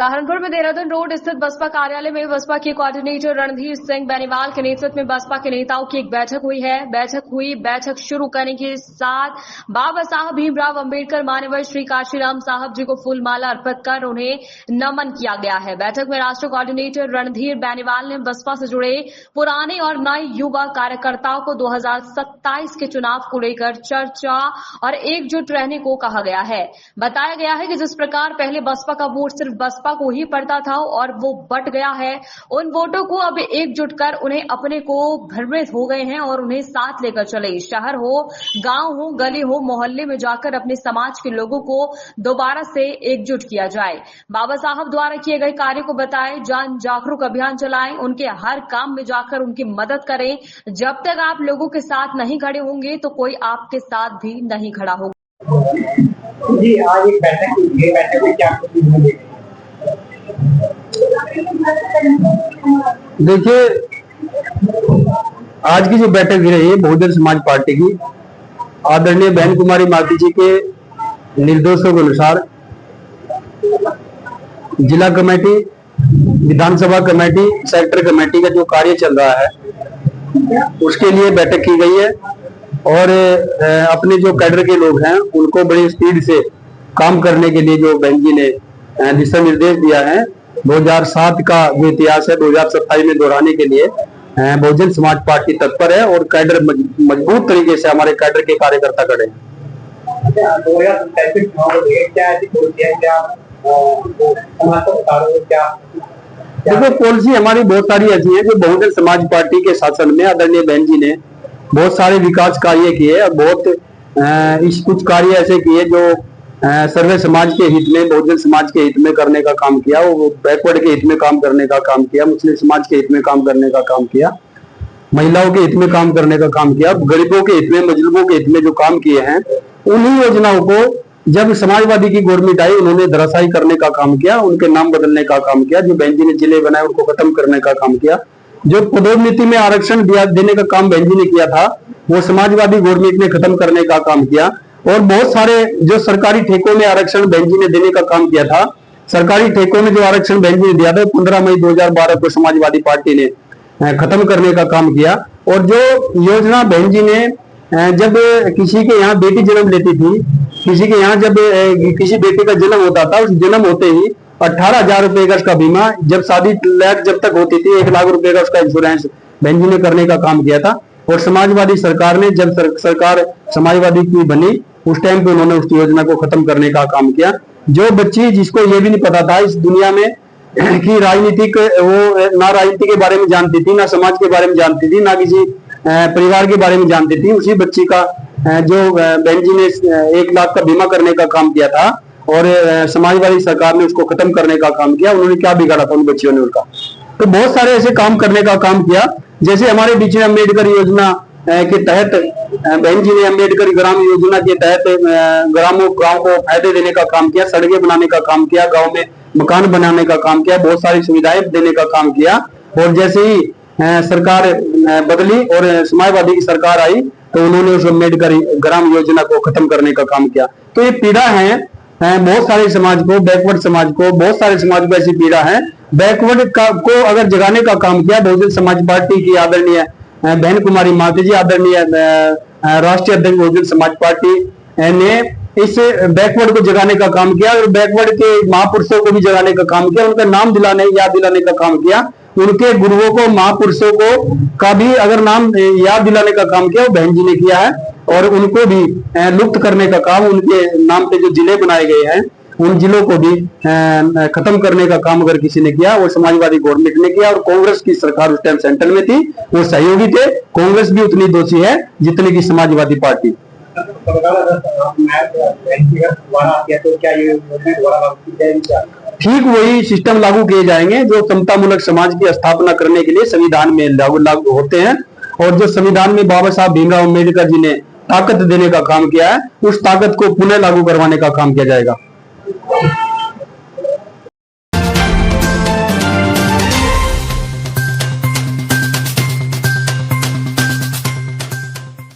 सहारनपुर में देहरादून रोड स्थित बसपा कार्यालय में बसपा के कोऑर्डिनेटर रणधीर सिंह बेनीवाल के नेतृत्व में बसपा के नेताओं की एक बैठक हुई है। बैठक शुरू करने के साथ बाबा साहब भीमराव अंबेडकर मान्यवर श्री काशीराम साहब जी को फूलमाला अर्पित कर उन्हें नमन किया गया है। बैठक में राष्ट्रीय कोऑर्डिनेटर रणधीर बेनीवाल ने बसपा से जुड़े पुराने और नए युवा कार्यकर्ताओं को 2027 के चुनाव को लेकर चर्चा और एकजुट रहने को कहा गया है। बताया गया है कि जिस प्रकार पहले बसपा का वोट सिर्फ बसपा को ही पड़ता था और वो बट गया है, उन वोटों को अब एकजुट कर उन्हें अपने को भ्रमित हो गए हैं और उन्हें साथ लेकर चले। शहर हो, गांव हो, गली हो, मोहल्ले में जाकर अपने समाज के लोगों को दोबारा से एकजुट किया जाए। बाबा साहब द्वारा किए गए कार्य को बताएं, जन जागरूक अभियान चलाएं, उनके हर काम में जाकर उनकी मदद करें। जब तक आप लोगों के साथ नहीं खड़े होंगे तो कोई आपके साथ भी नहीं खड़ा होगा। जी, आज एक बैठक में क्या देखिए, आज की जो बैठक रही है बहुजन समाज पार्टी की, आदरणीय बहन कुमारी माती जी के निर्देशों के अनुसार जिला कमेटी, विधानसभा कमेटी, सेक्टर कमेटी का जो कार्य चल रहा है उसके लिए बैठक की गई है और अपने जो कैडर के लोग हैं उनको बड़ी स्पीड से काम करने के लिए जो बहन जी ने दिशा निर्देश दिया है। 2007 का जो इतिहास है 2027 में दोहराने के लिए बहुजन समाज पार्टी तत्पर है और कैडर मजबूत तरीके से हमारे कैडर के कार्यकर्ता खड़े हैं। देखो, पॉलिसी हमारी बहुत सारी ऐसी है जो बहुजन समाज पार्टी के शासन में आदरणीय बहन जी ने बहुत सारे विकास कार्य किए और बहुत कुछ कार्य ऐसे किए जो सर्वे समाज के हित में, बहुजन समाज के हित में करने का काम किया, वो बैकवर्ड के हित में काम करने का काम किया, मुस्लिम समाज के हित में काम करने का काम किया, महिलाओं के हित में काम करने का काम किया, गरीबों के हित में, मजलूमों के हित में जो काम किए हैं उन्हीं योजनाओं को जब समाजवादी की गवर्नमेंट आई उन्होंने धराशायी करने का काम किया, उनके नाम बदलने का काम किया, जो बहन जी ने जिले बनाए उनको खत्म करने का काम किया। जो पदोन्नति में आरक्षण देने का काम बहन जी ने किया था वो समाजवादी गवर्नमेंट ने खत्म करने का काम किया। और बहुत सारे जो सरकारी ठेकों में आरक्षण बहन जी ने देने का काम किया था, सरकारी ठेकों में जो आरक्षण बहन जी ने दिया था 15 मई 2012 को समाजवादी पार्टी ने खत्म करने का काम किया। और जो योजना बहन जी ने जब किसी के यहाँ बेटी जन्म लेती थी, किसी के यहाँ जब किसी बेटे का जन्म होता था, उस जन्म होते ही 18,000 रुपए का उसका बीमा, जब शादी जब तक होती थी 1 लाख रुपए का उसका इंश्योरेंस बहन जी ने करने का काम किया था। और समाजवादी सरकार ने जब सरकार समाजवादी की बनी उस टाइम पे उन्होंने उस योजना को खत्म करने का काम किया। जो बच्ची जिसको ये भी नहीं पता था इस दुनिया में कि राजनीतिक, वो ना राजनीति के बारे में जानती थी, ना समाज के बारे में जानती थी, ना किसी परिवार के बारे में जानती थी, उसी बच्ची का जो बहन जी ने 1 लाख का बीमा करने का काम किया था और समाजवादी सरकार ने उसको खत्म करने का काम किया। उन्होंने क्या बिगाड़ा था उन बच्चियों ने उनका? तो बहुत सारे ऐसे काम करने का काम किया। जैसे हमारे डीजे अम्बेडकर योजना के तहत बहन जी ने अम्बेडकर ग्राम योजना के तहत गांव को फायदे देने का काम किया, सड़कें बनाने का काम किया, गांव में मकान बनाने का काम किया, बहुत सारी सुविधाएं देने का काम किया। और जैसे ही सरकार बदली और समाजवादी की सरकार आई तो उन्होंने उस अम्बेडकर ग्राम योजना को खत्म करने का काम किया। तो ये पीड़ा है बहुत सारे समाज को, बैकवर्ड समाज को, बहुत सारे समाज को ऐसी पीड़ा है। बैकवर्ड को अगर जगाने का काम किया बहुजन समाज पार्टी की आदरणीय बहन कुमारी माती जी, आदरणीय राष्ट्रीय अध्यक्ष बहुजन समाज पार्टी ने इस बैकवर्ड को जगाने का काम किया और बैकवर्ड के महापुरुषों को भी जगाने का काम किया, उनका नाम याद दिलाने का काम किया, उनके गुरुओं को, महापुरुषों को का भी अगर नाम याद दिलाने का काम किया वो बहन जी ने किया है। और उनको भी लुप्त करने का काम, उनके नाम पे जो जिले बनाए गए हैं उन जिलों को भी खत्म करने का काम अगर किसी ने किया वो समाजवादी गवर्नमेंट ने किया। और कांग्रेस की सरकार उस टाइम सेंटर में थी, वो सहयोगी थे, कांग्रेस भी उतनी दोषी है जितनी की समाजवादी पार्टी। ठीक वही सिस्टम लागू किए जाएंगे जो समतामूलक समाज की स्थापना करने के लिए संविधान में लागू होते हैं और जो संविधान में बाबा साहब भीमराव अम्बेडकर जी ने ताकत देने का काम किया है उस ताकत को पुनः लागू करवाने का काम किया जाएगा।